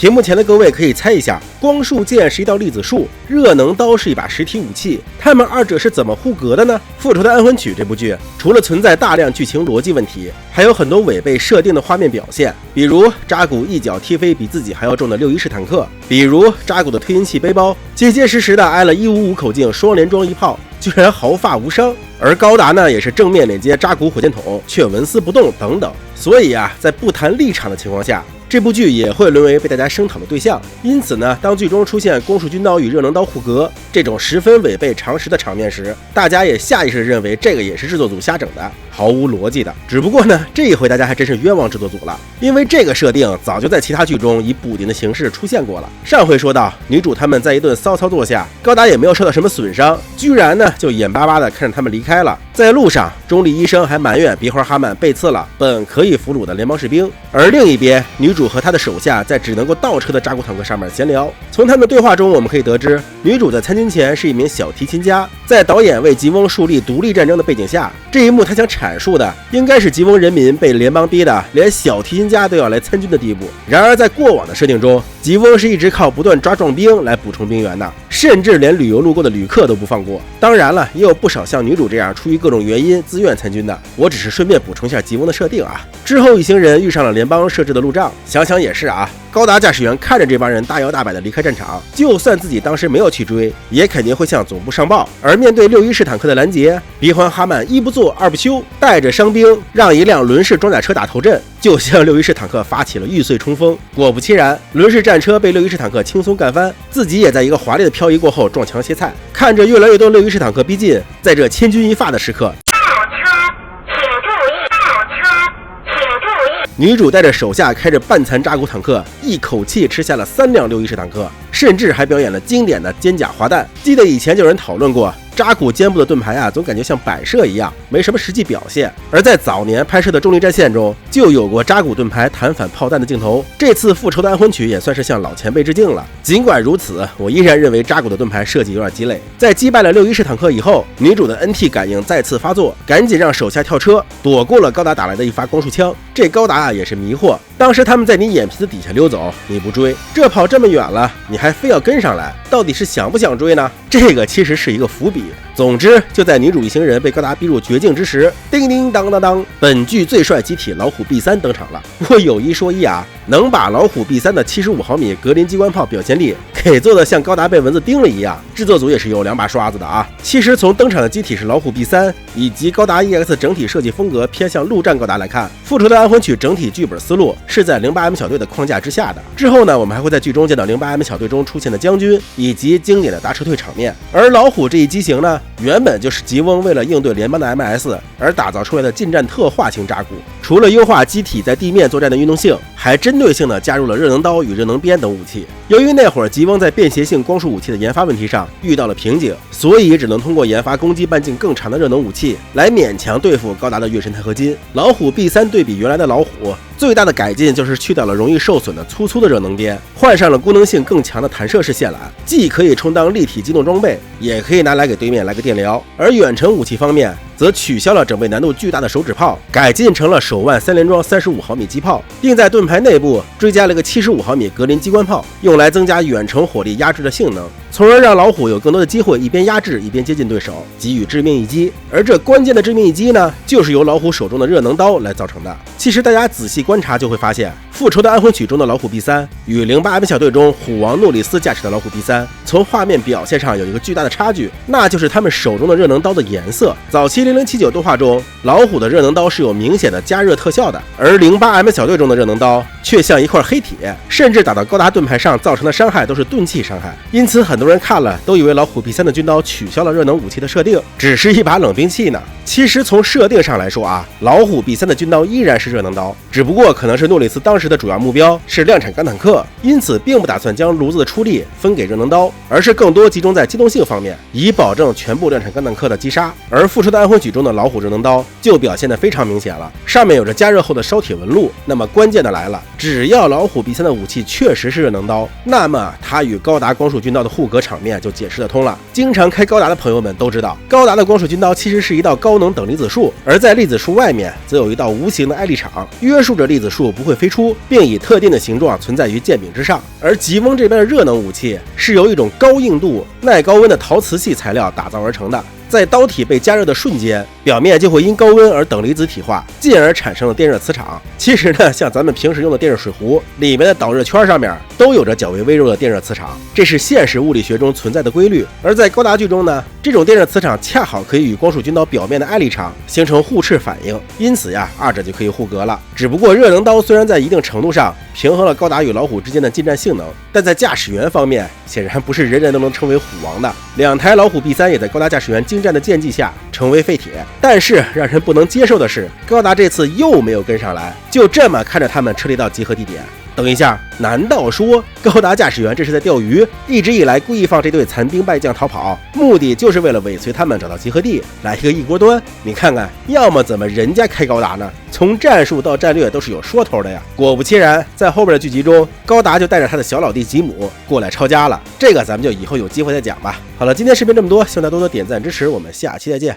屏幕前的各位可以猜一下，光束剑是一道粒子束，热能刀是一把实体武器，他们二者是怎么互格的呢？复仇的安魂曲这部剧除了存在大量剧情逻辑问题，还有很多违背设定的画面表现，比如扎古一脚踢飞比自己还要重的6·1式坦克，比如扎古的推进器背包结结实实的挨了155口径双连装一炮，居然毫发无伤，而高达呢也是正面连接扎古火箭筒却纹丝不动等等。所以啊，在不谈立场的情况下，这部剧也会沦为被大家声讨的对象。因此呢，当剧中出现光束军刀与热能刀互格这种十分违背常识的场面时，大家也下意识认为这个也是制作组瞎整的，毫无逻辑的。只不过呢，这一回大家还真是冤枉制作组了，因为这个设定早就在其他剧中以补丁的形式出现过了。上回说到，女主他们在一顿骚操作下，高达也没有受到什么损伤，居然呢就眼巴巴的看着他们离开了。在路上，中立医生还埋怨鼻环哈曼背刺了本可以俘虏的联邦士兵，而另一边，女主和她的手下在只能够倒车的扎古坦克上面闲聊。从他们的对话中，我们可以得知，女主在参军前是一名小提琴家，在导演为吉翁树立独立战争的背景下，这一幕他想阐述的应该是吉翁人民被联邦逼的连小提琴家都要来参军的地步。然而在过往的设定中，吉翁是一直靠不断抓壮兵来补充兵员的，甚至连旅游路过的旅客都不放过。当然了，也有不少像女主这样出于各种原因自愿参军的，我只是顺便补充一下吉翁的设定啊。之后一行人遇上了联邦设置的路障，想想也是啊，高达驾驶员看着这帮人大摇大摆的离开战场，就算自己当时没有去追，也肯定会向总部上报。而面对6·1式坦克的拦截，鼻环哈曼一不做二不休，带着伤兵让一辆轮式装甲车打头阵，就向6·1式坦克发起了玉碎冲锋。果不其然，轮式战车被6·1式坦克轻松干翻，自己也在一个华丽的漂移过后撞墙歇菜。看着越来越多6·1式坦克逼近，在这千钧一发的时刻，女主带着手下开着半残扎古坦克，一口气吃下了3辆6·1式坦克，甚至还表演了经典的肩甲滑弹。记得以前就有人讨论过，扎古肩部的盾牌啊，总感觉像摆设一样，没什么实际表现。而在早年拍摄的重力战线中，就有过扎古盾牌弹反炮弹的镜头。这次复仇的安魂曲也算是向老前辈致敬了。尽管如此，我依然认为扎古的盾牌设计有点鸡肋。在击败了6·1式坦克以后，女主的 NT 感应再次发作，赶紧让手下跳车，躲过了高达打来的一发光束枪。这高达啊也是迷惑，当时他们在你眼皮子底下溜走，你不追，这跑这么远了，你还非要跟上来，到底是想不想追呢？这个其实是一个伏笔。总之，就在女主一行人被高达逼入绝境之时，叮叮当当当，本剧最帅机体老虎 B3 登场了。我有一说一啊，能把老虎 B3 的75毫米格林机关炮表现力给做的像高达被蚊子叮了一样，制作组也是有2把刷子的啊。其实从登场的机体是老虎 B3 以及高达 EX 整体设计风格偏向陆战高达来看，复仇的安魂曲整体剧本思路是在 08M 小队的框架之下的。之后呢，我们还会在剧中见到 08M 小队中出现的将军以及经典的大撤退场面。而老虎这一机型呢，原本就是吉翁为了应对联邦的 MS 而打造出来的近战特化型扎古，除了优化机体在地面作战的运动性，还针对性的加入了热能刀与热能鞭等武器。由于那会儿吉翁在便携性光束武器的研发问题上遇到了瓶颈，所以只能通过研发攻击半径更长的热能武器来勉强对付高达的月神钛合金。老虎 B3 对比原来的老虎，最大的改进就是去掉了容易受损的粗粗的热能鞭，换上了功能性更强的弹射式线缆，既可以充当立体机动装备，也可以拿来给对面来个电疗。而远程武器方面，则取消了整备难度巨大的手指炮，改进成了手腕3连装35毫米机炮，并在盾牌内部追加了个75毫米格林机关炮，用来增加远程火力压制的性能，从而让老虎有更多的机会一边压制一边接近对手，给予致命一击。而这关键的致命一击呢，就是由老虎手中的热能刀来造成的。其实大家仔细观察就会发现，复仇的安魂曲中的老虎 B3 与 08M 小队中虎王诺里斯驾驶的老虎 B3 从画面表现上有一个巨大的差距，那就是他们手中的热能刀的颜色。早期0079动画中，老虎的热能刀是有明显的加热特效的，而 08M 小队中的热能刀却像一块黑铁，甚至打到高达盾牌上造成的伤害都是钝器伤害。因此很多人看了都以为老虎 B3 的军刀取消了热能武器的设定，只是一把冷兵器呢。其实从设定上来说啊，老虎 B3 的军刀依然是热能刀，只不过可能是诺里斯当时的主要目标是量产钢坦克，因此并不打算将炉子的出力分给热能刀，而是更多集中在机动性方面，以保证全部量产钢坦克的击杀。而复仇的安魂曲中的老虎热能刀就表现得非常明显了，上面有着加热后的烧铁纹路。那么关键的来了，只要老虎 B3 的武器确实是热能刀，那么它与高达光束军刀的互格场面就解释得通了。经常开高达的朋友们都知道，高达的光束军刀其实是一道高能等离子束，而在粒子束外面则有一道无形的艾力场，约束着粒子束不会飞出，并以特定的形状存在于剑柄之上。而吉翁这边的热能武器是由一种高硬度、耐高温的陶瓷系材料打造而成的。在刀体被加热的瞬间，表面就会因高温而等离子体化，进而产生了电热磁场。其实呢，像咱们平时用的电热水壶里面的导热圈上面都有着较为微弱的电热磁场，这是现实物理学中存在的规律。而在高达剧中呢，这种电热磁场恰好可以与光束军刀表面的艾力场形成互斥反应，因此呀，二者就可以互格了。只不过热能刀虽然在一定程度上平衡了高达与老虎之间的近战性能，但在驾驶员方面显然不是人人都能称为虎王的。2台老虎 B3 也在高达驾驶员精湛的剑技下成为废铁。但是让人不能接受的是，高达这次又没有跟上来，就这么看着他们撤离到集合地点。等一下，难道说高达驾驶员这是在钓鱼？一直以来故意放这队残兵败将逃跑，目的就是为了尾随他们找到集合地，来一个一锅端？你看看，要么怎么人家开高达呢？从战术到战略都是有说头的呀。果不其然，在后边的剧集中，高达就带着他的小老弟吉姆过来抄家了。这个咱们就以后有机会再讲吧。好了，今天视频这么多，希望大家多多点赞支持，我们下期再见。